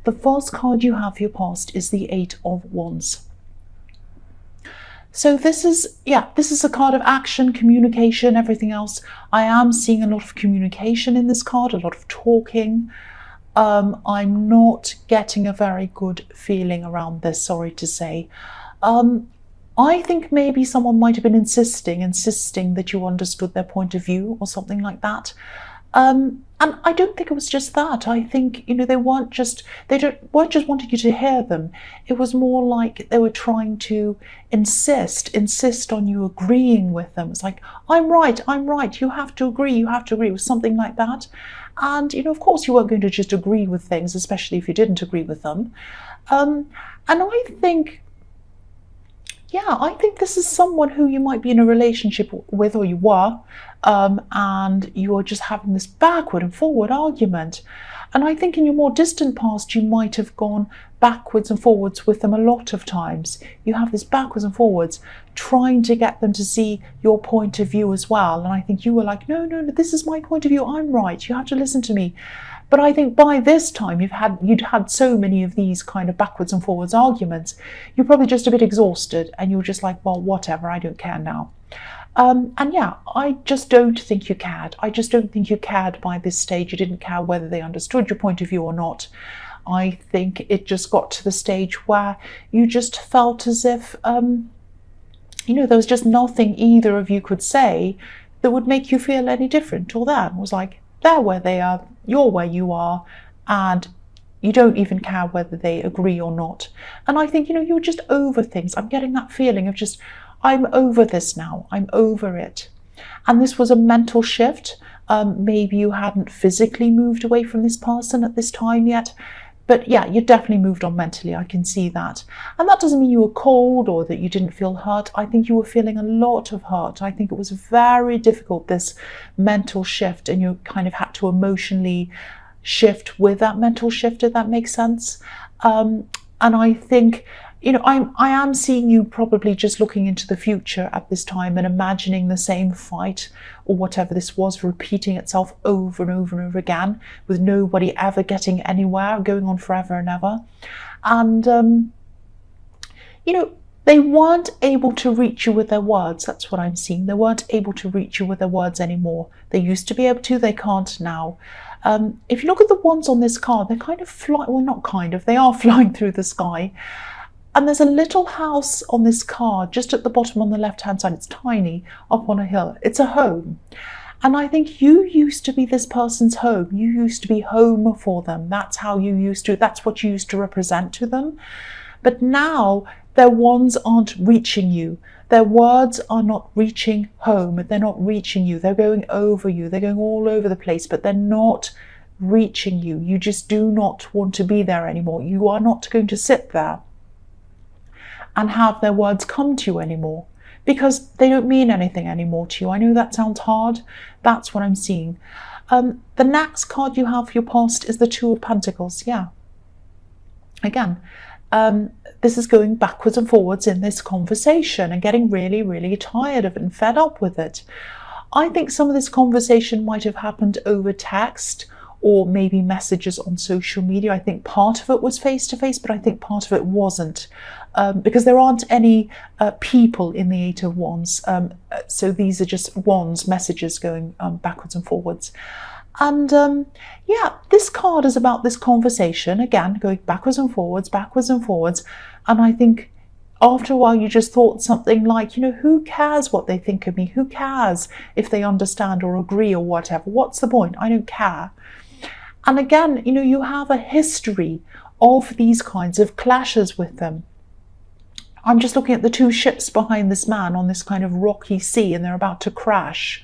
the first card you have for your past is the Eight of Wands. So this is a card of action, communication, everything else. I am seeing a lot of communication in this card, a lot of talking. I'm not getting a very good feeling around this, sorry to say. I think maybe someone might have been insisting that you understood their point of view or something like that. And I don't think it was just that. I think, they weren't just wanting you to hear them. It was more like they were trying to insist on you agreeing with them. It's like, I'm right, you have to agree, with something like that. And, of course you weren't going to just agree with things, especially if you didn't agree with them. And I think this is someone who you might be in a relationship with, or you were, and you are just having this backward and forward argument. And I think in your more distant past, you might have gone backwards and forwards with them a lot of times. You have this backwards and forwards, trying to get them to see your point of view as well. And I think you were like, no, this is my point of view. I'm right. You have to listen to me. But I think by this time you'd had so many of these kind of backwards and forwards arguments, you're probably just a bit exhausted, and you're just like, well, whatever, I don't care now. And yeah, I just don't think you cared. I just don't think you cared by this stage. You didn't care whether they understood your point of view or not. I think it just got to the stage where you just felt as if, there was just nothing either of you could say that would make you feel any different or that. It was like, they're where they are, you're where you are, and you don't even care whether they agree or not. And I think, you're just over things. I'm getting that feeling of just, I'm over this now. I'm over it. And this was a mental shift. Maybe you hadn't physically moved away from this person at this time yet. But yeah, you definitely moved on mentally. I can see that. And that doesn't mean you were cold or that you didn't feel hurt. I think you were feeling a lot of hurt. I think it was very difficult, this mental shift, and you kind of had to emotionally shift with that mental shift, if that makes sense. And I think, I am seeing you probably just looking into the future at this time and imagining the same fight or whatever this was repeating itself over and over and over again, with nobody ever getting anywhere, going on forever and ever. And, they weren't able to reach you with their words. That's what I'm seeing. They weren't able to reach you with their words anymore. They used to be able to, they can't now. If you look at the wands on this card, they're kind of flying, well, not kind of, they are flying through the sky. And there's a little house on this card, just at the bottom on the left-hand side. It's tiny, up on a hill. It's a home. And I think you used to be this person's home. You used to be home for them. That's what you used to represent to them. But now their wands aren't reaching you. Their words are not reaching home. They're not reaching you. They're going over you. They're going all over the place, but they're not reaching you. You just do not want to be there anymore. You are not going to sit there and have their words come to you anymore, because they don't mean anything anymore to you. I know that sounds hard. That's what I'm seeing. The next card you have for your past is the Two of Pentacles. Yeah. Again, this is going backwards and forwards in this conversation and getting really, really tired of it and fed up with it. I think some of this conversation might have happened over text or maybe messages on social media. I think part of it was face-to-face, but I think part of it wasn't, because there aren't any people in the Eight of Wands. So these are just wands, messages going backwards and forwards. And yeah, this card is about this conversation, again, going backwards and forwards. And I think after a while, you just thought something like, who cares what they think of me? Who cares if they understand or agree or whatever? What's the point? I don't care. And again, you have a history of these kinds of clashes with them. I'm just looking at the two ships behind this man on this kind of rocky sea, and they're about to crash.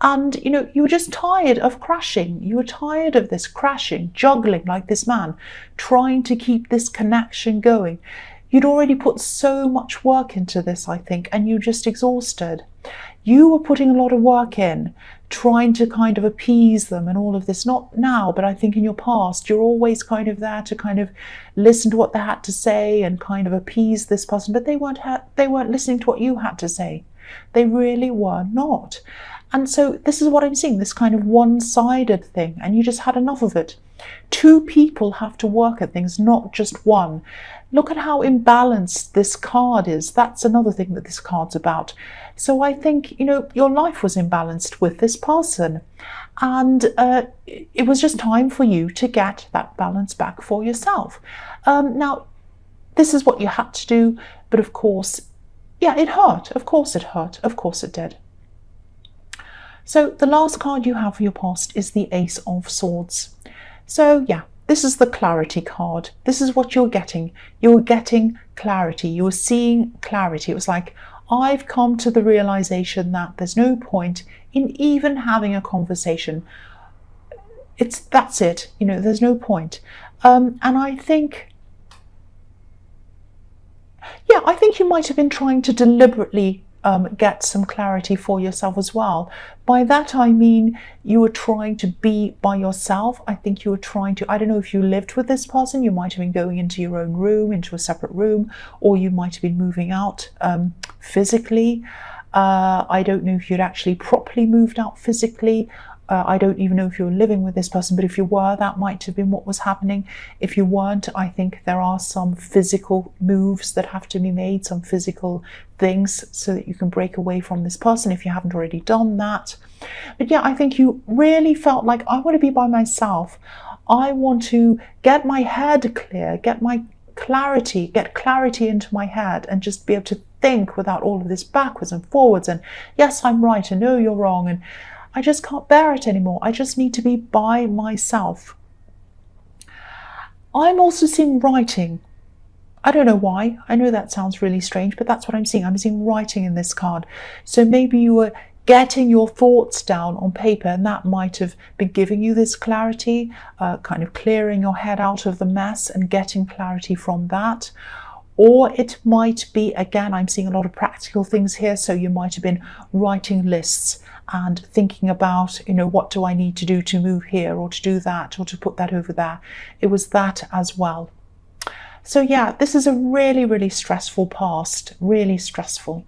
And, you were just tired of crashing. You were tired of this crashing, juggling like this man, trying to keep this connection going. You'd already put so much work into this, I think, and you're just exhausted. You were putting a lot of work in, trying to kind of appease them and all of this. Not now, but I think in your past, you're always kind of there to kind of listen to what they had to say and kind of appease this person. But they weren't listening to what you had to say. They really were not. And so this is what I'm seeing, this kind of one-sided thing, and you just had enough of it. Two people have to work at things, not just one. Look at how imbalanced this card is. That's another thing that this card's about. So I think, your life was imbalanced with this person, and it was just time for you to get that balance back for yourself. Now, this is what you had to do, but of course, yeah, it hurt. Of course it hurt. Of course it did. So the last card you have for your past is the Ace of Swords. So yeah, this is the clarity card. This is what you're getting. You're getting clarity. You're seeing clarity. It was like, I've come to the realization that there's no point in even having a conversation. That's it. There's no point. And I think, yeah, I think you might have been trying to deliberately get some clarity for yourself as well. By that I mean you were trying to be by yourself. I think you were trying to, I don't know if you lived with this person, you might have been going into your own room, into a separate room, or you might have been moving out physically. I don't know if you'd actually properly moved out physically. I don't even know if you were living with this person, but if you were, that might have been what was happening. If you weren't, I think there are some physical moves that have to be made, some physical things so that you can break away from this person if you haven't already done that. But yeah, I think you really felt like, I want to be by myself. I want to get my head clear, get clarity into my head, and just be able to think without all of this backwards and forwards and yes, I'm right, and no, you're wrong, and I just can't bear it anymore. I just need to be by myself. I'm also seeing writing. I don't know why. I know that sounds really strange, but that's what I'm seeing. I'm seeing writing in this card. So maybe you were getting your thoughts down on paper, and that might have been giving you this clarity, kind of clearing your head out of the mess and getting clarity from that. Or it might be, again, I'm seeing a lot of practical things here. So you might have been writing lists and thinking about, what do I need to do to move here or to do that or to put that over there. It was that as well. So yeah, this is a really, really stressful past, really stressful.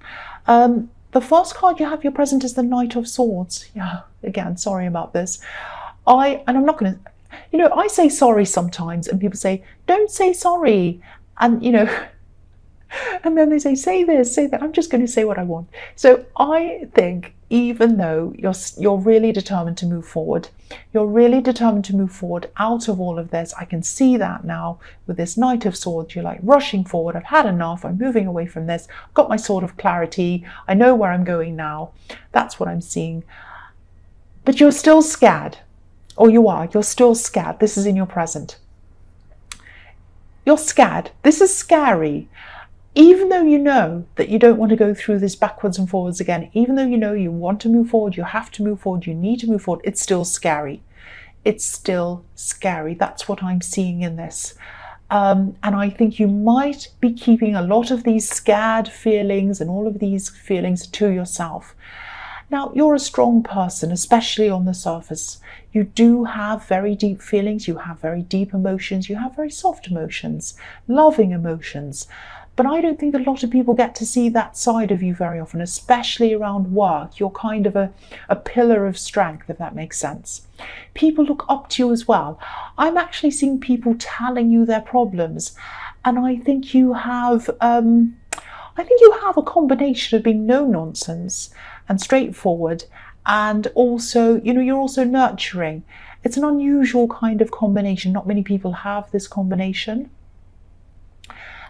The first card you have your present is the Knight of Swords. Yeah, again, sorry about this. And I'm not going to, I say sorry sometimes and people say, don't say sorry. And, and then they say this, say that. I'm just going to say what I want. So I think even though you're really determined to move forward, out of all of this, I can see that now with this Knight of Swords, you're like rushing forward. I've had enough. I'm moving away from this. I've got my sword of clarity. I know where I'm going now. That's what I'm seeing. But you're still scared, or you're still scared. This is in your present. You're scared. This is scary. Even though you know that you don't want to go through this backwards and forwards again, even though you know you want to move forward, you have to move forward, you need to move forward, it's still scary. It's still scary. That's what I'm seeing in this. And I think you might be keeping a lot of these scared feelings and all of these feelings to yourself. Now, you're a strong person, especially on the surface. You do have very deep feelings, you have very deep emotions, you have very soft emotions, loving emotions. But I don't think a lot of people get to see that side of you very often, especially around work. You're kind of a pillar of strength, if that makes sense. People look up to you as well. I'm actually seeing people telling you their problems. And I think you have, a combination of being no nonsense and straightforward. And also, you're also nurturing. It's an unusual kind of combination. Not many people have this combination.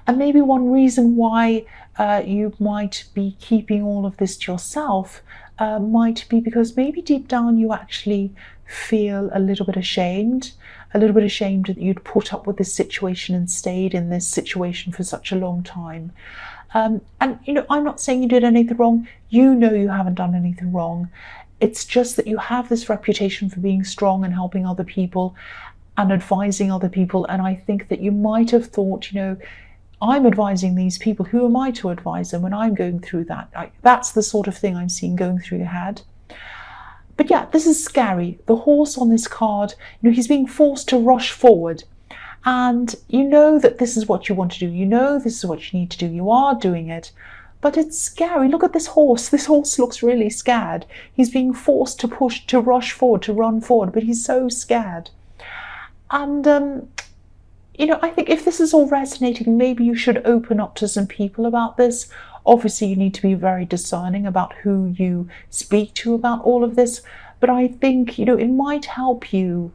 And maybe one reason why you might be keeping all of this to yourself might be because maybe deep down you actually feel a little bit ashamed that you'd put up with this situation and stayed in this situation for such a long time. And I'm not saying you did anything wrong. You know you haven't done anything wrong. It's just that you have this reputation for being strong and helping other people and advising other people. And I think that you might have thought, I'm advising these people. Who am I to advise them when I'm going through that? That's the sort of thing I'm seeing going through your head. But yeah, this is scary. The horse on this card, he's being forced to rush forward. And you know that this is what you want to do. You know this is what you need to do. You are doing it. But it's scary. Look at this horse. This horse looks really scared. He's being forced to rush forward, to run forward, but he's so scared. And, you know, I think if this is all resonating, maybe you should open up to some people about this. Obviously, you need to be very discerning about who you speak to about all of this. But I think, you know, it might help you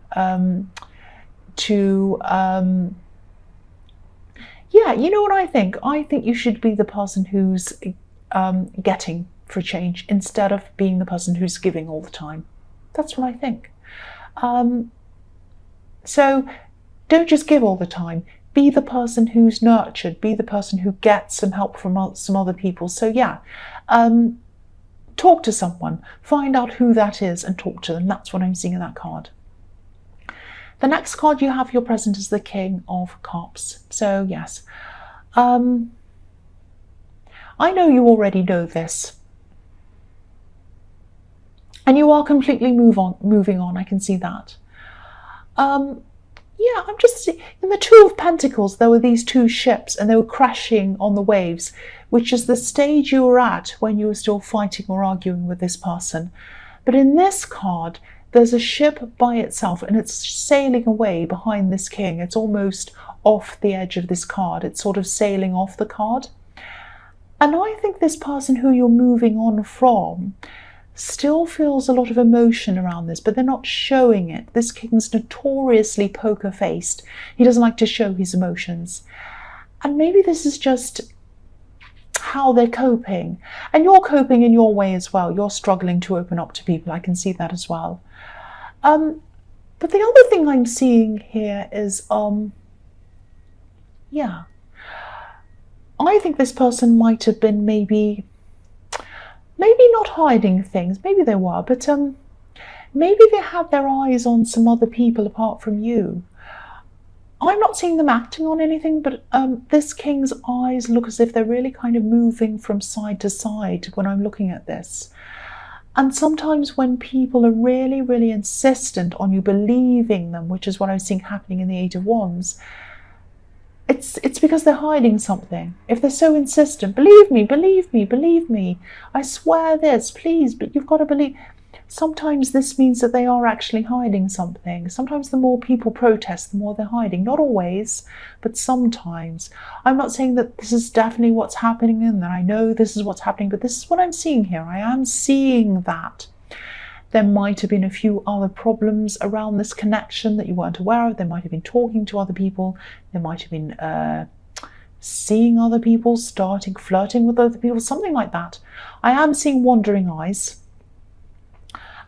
yeah, you know what I think? I think you should be the person who's getting for change instead of being the person who's giving all the time. That's what I think. So don't just give all the time. Be the person who's nurtured. Be the person who gets some help from some other people. So yeah, talk to someone. Find out who that is and talk to them. That's what I'm seeing in that card. The next card you have your present is the King of Cups. So yes, I know you already know this. And you are completely moving on. I can see that. Yeah, I'm just in the Two of Pentacles, there were these two ships and they were crashing on the waves, which is the stage you were at when you were still fighting or arguing with this person. But in this card, there's a ship by itself and it's sailing away behind this king. It's almost off the edge of this card. It's sort of sailing off the card. And I think this person who you're moving on from still feels a lot of emotion around this, but they're not showing it. This king's notoriously poker-faced. He doesn't like to show his emotions. And maybe this is just how they're coping. And you're coping in your way as well. You're struggling to open up to people. I can see that as well. But the other thing I'm seeing here is, yeah, I think this person might have been maybe not hiding things. Maybe they were, but maybe they had their eyes on some other people apart from you. I'm not seeing them acting on anything, but this king's eyes look as if they're really kind of moving from side to side when I'm looking at this. And sometimes when people are really, really insistent on you believing them, which is what I'm seeing happening in the Eight of Wands, it's because they're hiding something. If they're so insistent, believe me, believe me, believe me, I swear this, please, but you've got to believe. Sometimes this means that they are actually hiding something. Sometimes the more people protest, the more they're hiding. Not always, but sometimes. I'm not saying that this is definitely what's happening and that I know this is what's happening, but this is what I'm seeing here. I am seeing that. There might have been a few other problems around this connection that you weren't aware of. They might have been talking to other people. They might have been seeing other people, flirting with other people, something like that. I am seeing wandering eyes.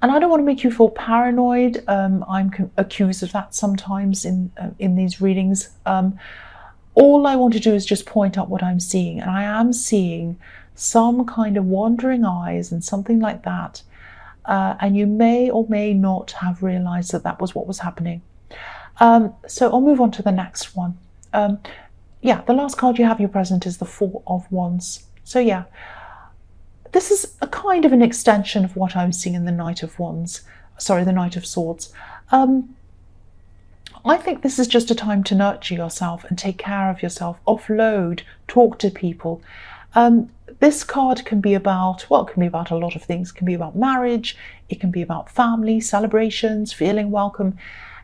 And I don't want to make you feel paranoid. I'm accused of that sometimes in these readings. All I want to do is just point out what I'm seeing. And I am seeing some kind of wandering eyes and something like that. And you may or may not have realized that that was what was happening. So I'll move on to the next one. Yeah, the last card you have your present is the Four of Wands. So yeah, this is a kind of an extension of what I'm seeing in the Knight of Wands. Sorry, the Knight of Swords. I think this is just a time to nurture yourself and take care of yourself, offload, talk to people. This card can be about, well, it can be about a lot of things. It can be about marriage, it can be about family, celebrations, feeling welcome.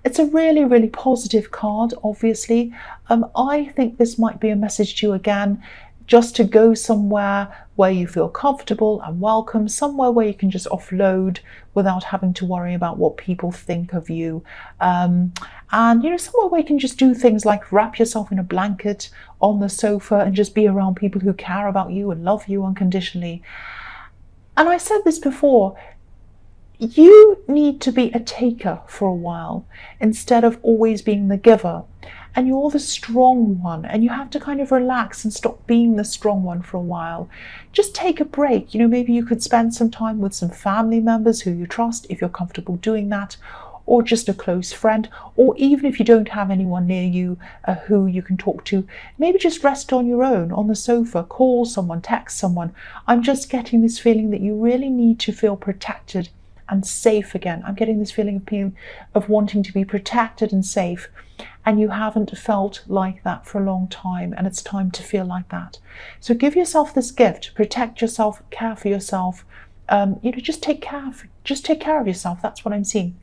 It's a really, really positive card, obviously. I think this might be a message to you again, just to go somewhere where you feel comfortable and welcome, somewhere where you can just offload without having to worry about what people think of you. And, you know, somewhere where you can just do things like wrap yourself in a blanket on the sofa and just be around people who care about you and love you unconditionally. And I said this before, you need to be a taker for a while instead of always being the giver. And you're the strong one, and you have to kind of relax and stop being the strong one for a while. Just take a break. You know, maybe you could spend some time with some family members who you trust, if you're comfortable doing that, or just a close friend, or even if you don't have anyone near you who you can talk to, maybe just rest on your own on the sofa, call someone, text someone. I'm just getting this feeling that you really need to feel protected and safe again. I'm getting this feeling of wanting to be protected and safe. and you haven't felt like that for a long time, and it's time to feel like that. So give yourself this gift, protect yourself, care for yourself, just take care of yourself. That's what I'm seeing.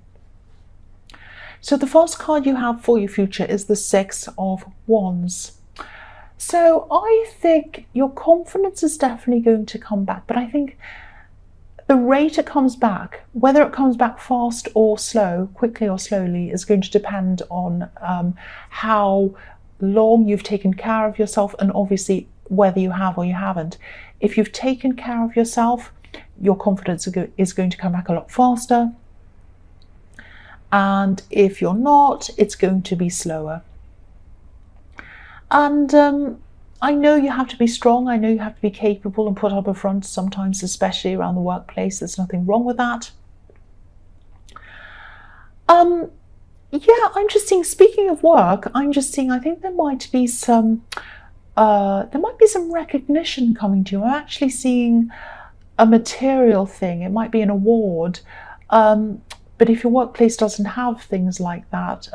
So the first card you have for your future is the Six of Wands. So I think your confidence is definitely going to come back, but I think the rate it comes back, whether it comes back fast or slow, quickly or slowly, is going to depend on how long you've taken care of yourself, and obviously whether you have or you haven't. If you've taken care of yourself, your confidence is going to come back a lot faster. And if you're not, it's going to be slower. And I know you have to be strong. I know you have to be capable and put up a front sometimes, especially around the workplace. There's nothing wrong with that. Yeah, I'm just seeing, speaking of work, I think there might be some recognition coming to you. I'm actually seeing a material thing. It might be an award. But if your workplace doesn't have things like that,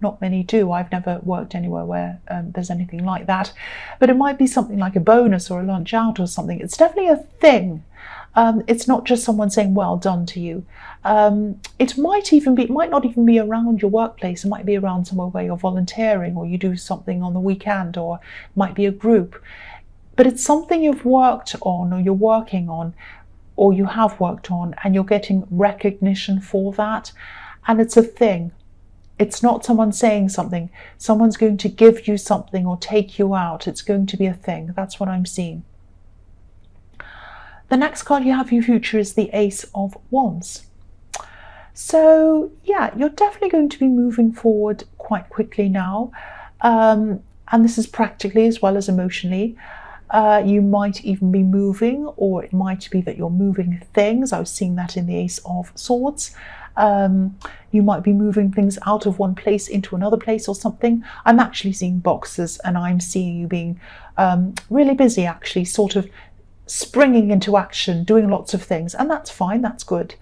not many do. I've never worked anywhere where there's anything like that. But it might be something like a bonus or a lunch out or something. It's definitely a thing. It's not just someone saying well done to you. It might not even be around your workplace. It might be around somewhere where you're volunteering, or you do something on the weekend, or it might be a group. But it's something you've worked on, or you're working on, or you have worked on, and you're getting recognition for that. And it's a thing. It's not someone saying something. Someone's going to give you something or take you out. It's going to be a thing. That's what I'm seeing. The next card you have for your future is the Ace of Wands. So yeah, you're definitely going to be moving forward quite quickly now. And this is practically as well as emotionally. You might even be moving, or it might be that you're moving things. I was seeing that in the Ace of Swords. You might be moving things out of one place into another place or something. I'm actually seeing boxes, and I'm seeing you being really busy, actually, sort of springing into action, doing lots of things, and that's fine, that's good.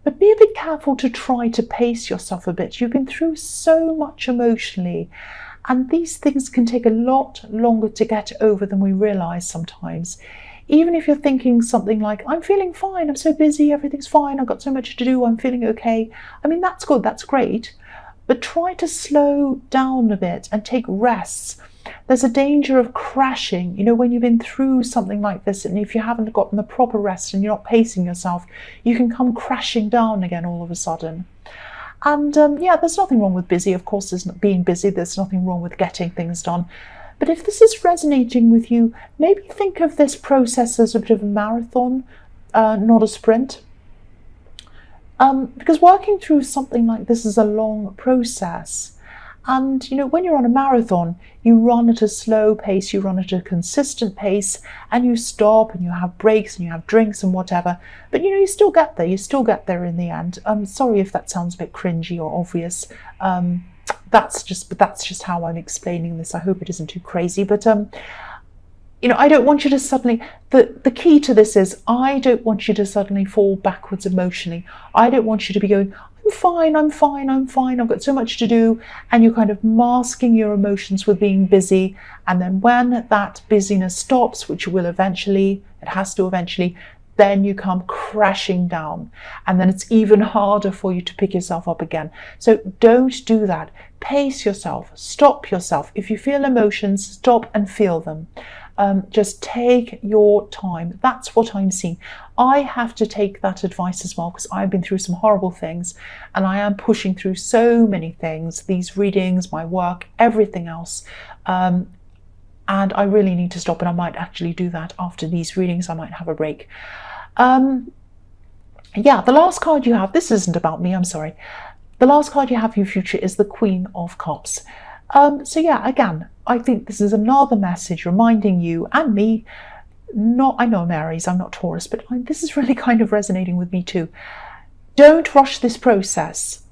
But be a bit careful to try to pace yourself a bit. You've been through so much emotionally, and these things can take a lot longer to get over than we realise sometimes. Even if you're thinking something like, I'm feeling fine, I'm so busy, everything's fine, I've got so much to do, I'm feeling okay. I mean, that's good, that's great. But try to slow down a bit and take rests. There's a danger of crashing, when you've been through something like this, and if you haven't gotten the proper rest and you're not pacing yourself, you can come crashing down again all of a sudden. And yeah, there's nothing wrong with busy. Of course, there's being busy. There's nothing wrong with getting things done. But if this is resonating with you, maybe think of this process as a bit of a marathon, not a sprint. Because working through something like this is a long process. And, when you're on a marathon, you run at a slow pace, you run at a consistent pace, and you stop and you have breaks and you have drinks and whatever. But, you still get there. You still get there in the end. Sorry if that sounds a bit cringy or obvious. That's just how I'm explaining this. I hope it isn't too crazy. But, I don't want you to suddenly, the key to this is, I don't want you to suddenly fall backwards emotionally. I don't want you to be going, I'm fine, I've got so much to do, and you're kind of masking your emotions with being busy, and then when that busyness stops, which will eventually, it has to eventually, then you come crashing down, and then it's even harder for you to pick yourself up again. So don't do that. Pace yourself, stop yourself. If you feel emotions, stop and feel them. Just take your time. That's what I'm seeing. I have to take that advice as well, because I've been through some horrible things, and I am pushing through so many things, these readings, my work, everything else. And I really need to stop, and I might actually do that after these readings. I might have a break. Yeah, the last card you have, this isn't about me, I'm sorry. The last card you have for your future is the Queen of Cups. So yeah, again, I think this is another message reminding you and me, I know I'm Aries, I'm not Taurus, but this is really kind of resonating with me too. Don't rush this process.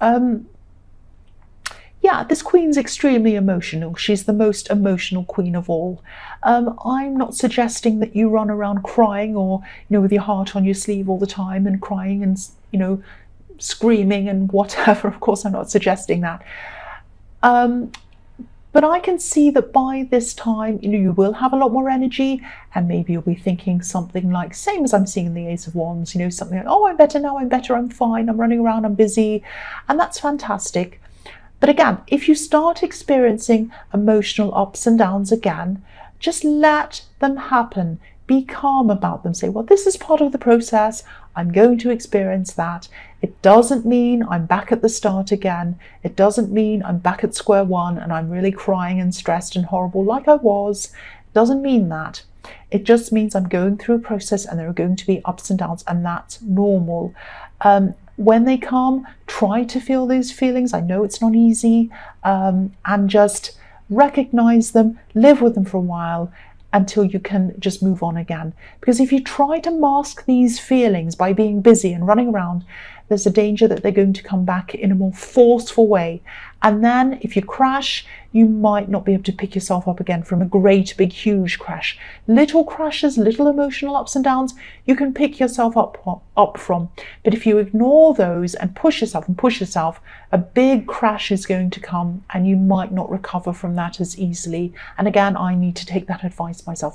Yeah, this queen's extremely emotional. She's the most emotional queen of all. I'm not suggesting that you run around crying or, with your heart on your sleeve all the time and crying and, screaming and whatever. Of course, I'm not suggesting that. But I can see that by this time, you will have a lot more energy, and maybe you'll be thinking something like, same as I'm seeing in the Ace of Wands, something like, oh, I'm better now, I'm better, I'm fine, I'm running around, I'm busy. And that's fantastic. But again, if you start experiencing emotional ups and downs again, just let them happen. Be calm about them. Say, well, this is part of the process. I'm going to experience that. It doesn't mean I'm back at the start again. It doesn't mean I'm back at square one and I'm really crying and stressed and horrible like I was. It doesn't mean that. It just means I'm going through a process and there are going to be ups and downs, and that's normal. When they come, try to feel those feelings. I know it's not easy, and just recognize them, live with them for a while until you can just move on again. Because if you try to mask these feelings by being busy and running around, there's a danger that they're going to come back in a more forceful way. And then if you crash, you might not be able to pick yourself up again from a great, big, huge crash. Little crashes, little emotional ups and downs, you can pick yourself up from. But if you ignore those and push yourself, a big crash is going to come and you might not recover from that as easily. And again, I need to take that advice myself.